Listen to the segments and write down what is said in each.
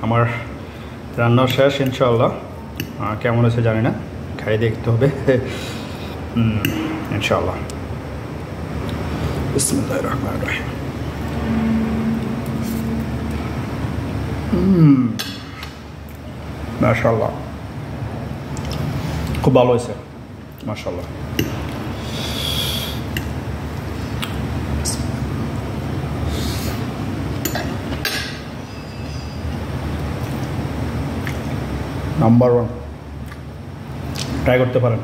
আমার রান্না শেষ ইনশাআল্লাহ। কেমন আছে জানি না, খাই দেখতে হবে ইনশাআল্লাহ। বিসমিল্লাহির রহমানির রহিম। মাশাআল্লাহ, খুব ভালো হয়েছে মাশাআল্লাহ। নাম্বার 1, ট্রাই করতে পারেন।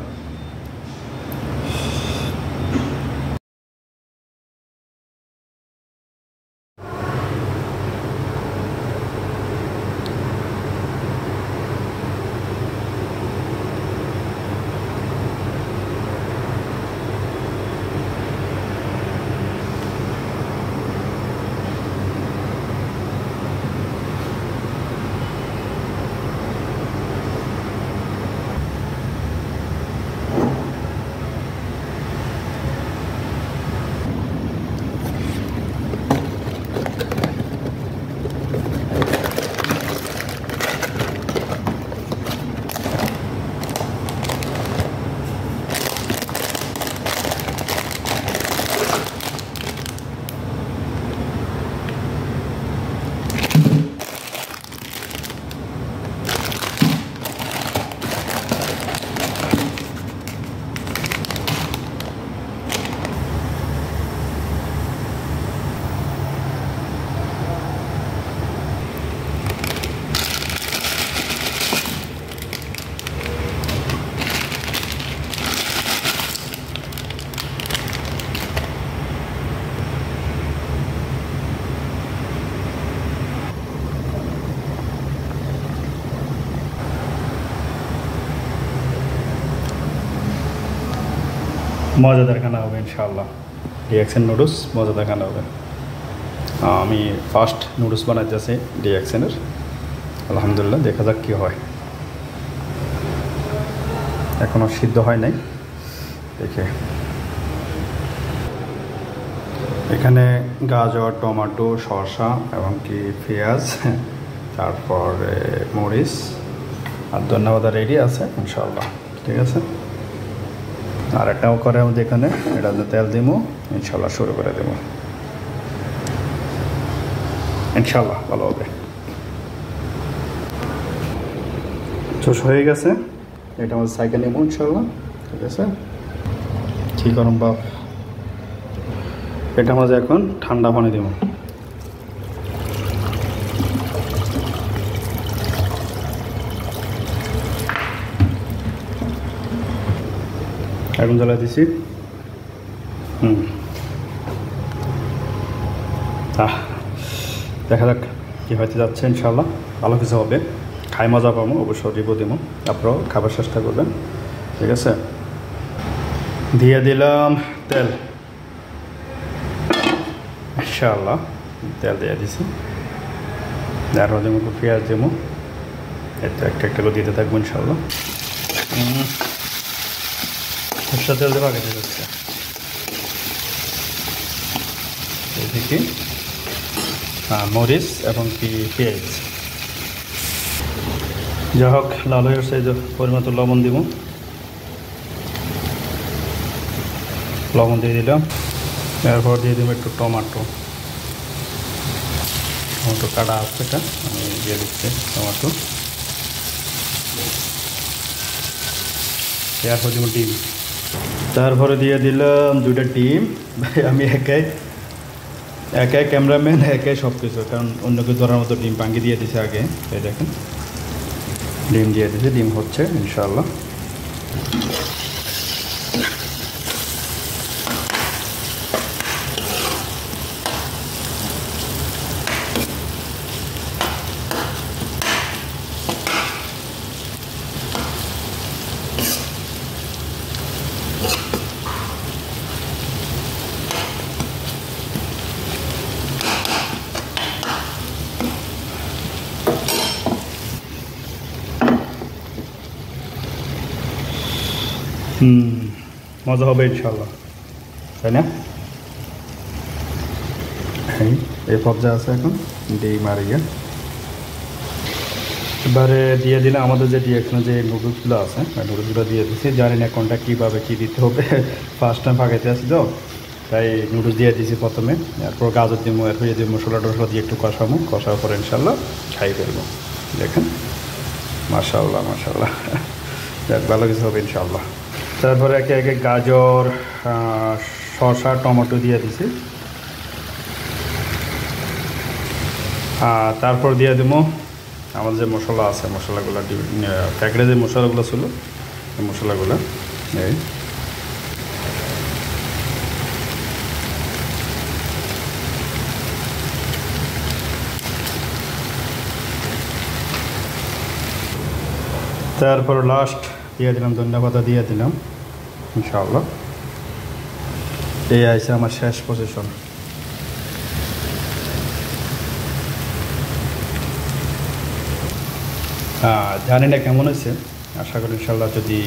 মজাদার খানা হবে ইনশাআল্লাহ। ডিএক্সএন নুডলস মজাদার খানা হবে। আমি ফার্স্ট নুডলস বানাইতেছি ডিএক্সএনের। আলহামদুলিল্লাহ, দেখা যাক কী হয়। এখনও সিদ্ধ হয় নাই, দেখে। এখানে গাজর, টমেটো, শসা এবং কি পেঁয়াজ, তারপরে মরিচ আর ধন্যবাদ রেডি আছে ইনশাআল্লাহ। ঠিক আছে, আর একটাও করে আমাদের এখানে এটাতে তেল দিব ইনশাআল্লাহ, শুরু করে দেব ইনশাআল্লাহ, ভালো হবে। চোষ হয়ে গেছে, এটা আমাদের সাইকেল নেব ইনশাআল্লাহ। ঠিক আছে, কী করুন বাপ, এটা আমাদের এখন ঠান্ডা পানি দেব। এখন জ্বালা দিছি। দেখা যাক কী হয়তো যাচ্ছে ইনশাআল্লাহ, ভালো কিছু হবে। খাই মজা পাবো, অবশ্যই রিভিউ দেবো, আপনারাও খাবার চেষ্টা করবেন। ঠিক আছে, দিয়ে দিলাম তেল ইনশাআল্লাহ। তেল দিয়ে দিছি, তারপর দেবো পেঁয়াজ দেবো, এতে একটা একটা করে দিতে থাকবো ইনশাআল্লাহ। সরষের তেল দেবো আগে দিয়ে যাচ্ছে। এদিকে মরিচ এবং কি পেঁয়াজ, যা হোক লাল হয়ে আসছে, পরিমাণ লবণ দিব, লবণ দিয়ে দিলাম। এরপর দিয়ে দেবো একটু টমেটো কাটা আছে, এটা আমি দিয়ে দিচ্ছি টমেটো। এরপর দেবো ডিম, তারপরে দিয়ে দিলাম 2টা ডিম। ভাই আমি একাই ক্যামেরাম্যান, একাই সব কিছু, কারণ অন্য কিছু ধরার মতো ডিম ভাঙিয়ে দিয়ে দিছে আগে। এই দেখেন, ডিম দিয়ে দিছে, ডিম হচ্ছে ইনশাআল্লাহ। মজা হবে ইনশাআল্লাহ, তাই না? এই পর্যায়ে আছে এখন ডিম আর ইয়ে এবারে দিয়ে দিলে আমাদের যে এখানে যে নুডলসগুলো আছে নুডলসগুলো দিয়ে দিচ্ছি, জানি না কোনটা কীভাবে কী দিতে হবে ফার্স্ট টাইম ফাঁকাইতে আসি তো, তাই নুডলস দিয়ে দিয়েছি প্রথমে, এরপর গাজর দিব, এরপর যদি মশলা টশলা দিয়ে একটু কষার পরে ইনশাল্লাহ খাই ফেলবো। দেখেন মাশাআল্লাহ মাশাআল্লাহ, যাক ভালো কিছু হবে ইনশাল্লাহ। তারপরে একে একে গাজর, শসা, টমেটো দিয়ে দিছি, তারপর দিয়ে দেবো আমাদের যে মশলা আছে, মশলাগুলো প্যাকেটে যে মশলাগুলো ছিল এই মশলাগুলো এই তারপর লাস্ট দিয়ে দিলাম ধনিয়া পাতা দিয়ে দিলাম ইনশাআল্লাহ। এই আছে আমার শেষ পজিশন। জানি না কেমন হয়েছে, আশা করি ইনশাল্লাহ। যদি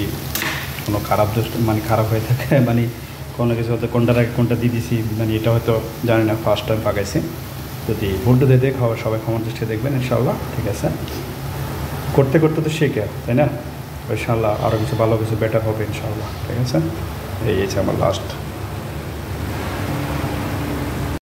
কোনো খারাপ খারাপ হয়ে থাকে মানে কোনো কিছু হয়তো কোনটার আগে কোনটা দিয়ে দিছি, মানে এটা হয়তো জানি না, ফার্স্ট টাইম পাকাইছি। যদি ভুলটা দিয়ে দেখ সবাই ক্ষমার দৃষ্টি দেখবেন ইনশাল্লাহ, ঠিক আছে। করতে করতে তো শিখে, তাই না? ইনশাল্লাহ আরও কিছু ভালো কিছু বেটার হবে ইনশাল্লাহ, ঠিক আছে। এই আমার লাস্ট